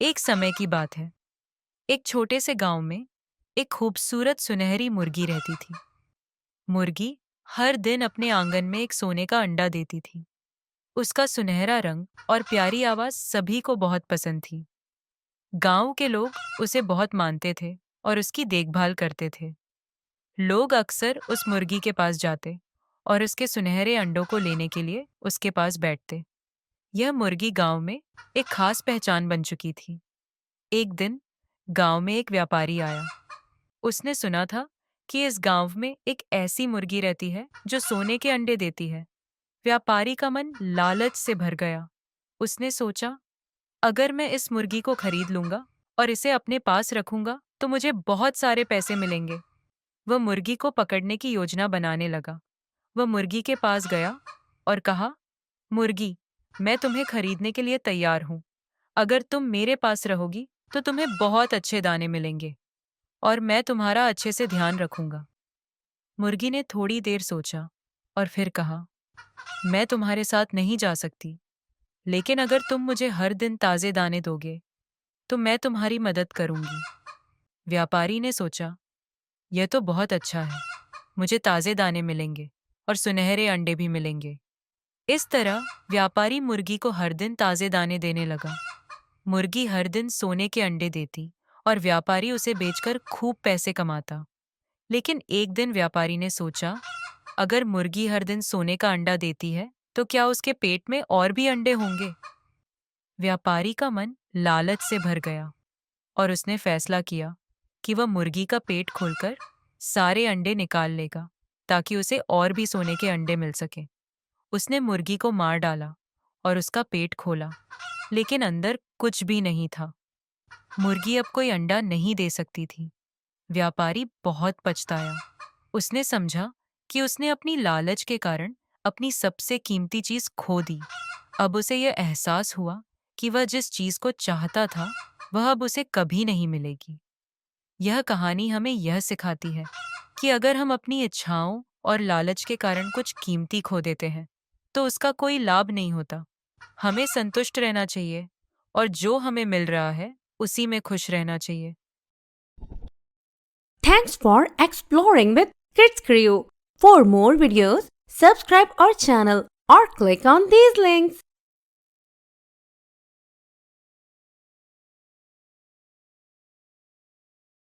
एक समय की बात है। एक छोटे से गांव में एक खूबसूरत सुनहरी मुर्गी रहती थी। मुर्गी हर दिन अपने आंगन में एक सोने का अंडा देती थी। उसका सुनहरा रंग और प्यारी आवाज सभी को बहुत पसंद थी। गांव के लोग उसे बहुत मानते थे और उसकी देखभाल करते थे। लोग अक्सर उस मुर्गी के पास जाते और उसके सुनहरे अंडों को लेने के लिए उसके पास बैठते। यह मुर्गी गांव में एक खास पहचान बन चुकी थी। एक दिन गांव में एक व्यापारी आया। उसने सुना था कि इस गांव में एक ऐसी मुर्गी रहती है जो सोने के अंडे देती है। व्यापारी का मन लालच से भर गया। उसने सोचा, अगर मैं इस मुर्गी को खरीद लूंगा और इसे अपने पास रखूंगा तो मुझे बहुत सारे पैसे मिलेंगे। वह मुर्गी को पकड़ने की योजना बनाने लगा। वह मुर्गी के पास गया और कहा, मुर्गी, मैं तुम्हें खरीदने के लिए तैयार हूं। अगर तुम मेरे पास रहोगी तो तुम्हें बहुत अच्छे दाने मिलेंगे और मैं तुम्हारा अच्छे से ध्यान रखूंगा। मुर्गी ने थोड़ी देर सोचा और फिर कहा, मैं तुम्हारे साथ नहीं जा सकती, लेकिन अगर तुम मुझे हर दिन ताजे दाने दोगे तो मैं तुम्हारी मदद करूंगी। व्यापारी ने सोचा, यह तो बहुत अच्छा है। मुझे ताजे दाने मिलेंगे और सुनहरे अंडे भी मिलेंगे। इस तरह व्यापारी मुर्गी को हर दिन ताजे दाने देने लगा। मुर्गी हर दिन सोने के अंडे देती और व्यापारी उसे बेचकर खूब पैसे कमाता। लेकिन एक दिन व्यापारी ने सोचा, अगर मुर्गी हर दिन सोने का अंडा देती है तो क्या उसके पेट में और भी अंडे होंगे? व्यापारी का मन लालच से भर गया और उसने फैसला किया कि वह मुर्गी का पेट खोलकर सारे अंडे निकाल लेगा ताकि उसे और भी सोने के अंडे मिल सके। उसने मुर्गी को मार डाला और उसका पेट खोला, लेकिन अंदर कुछ भी नहीं था। मुर्गी अब कोई अंडा नहीं दे सकती थी। व्यापारी बहुत पछताया। उसने समझा कि उसने अपनी लालच के कारण अपनी सबसे कीमती चीज खो दी। अब उसे यह एहसास हुआ कि वह जिस चीज को चाहता था वह अब उसे कभी नहीं मिलेगी। यह कहानी हमें यह सिखाती है कि अगर हम अपनी इच्छाओं और लालच के कारण कुछ कीमती खो देते हैं तो उसका कोई लाभ नहीं होता। हमें संतुष्ट रहना चाहिए और जो हमें मिल रहा है उसी में खुश रहना चाहिए। Thanks for exploring with Kids Crew. For more videos, subscribe our channel or click on these links.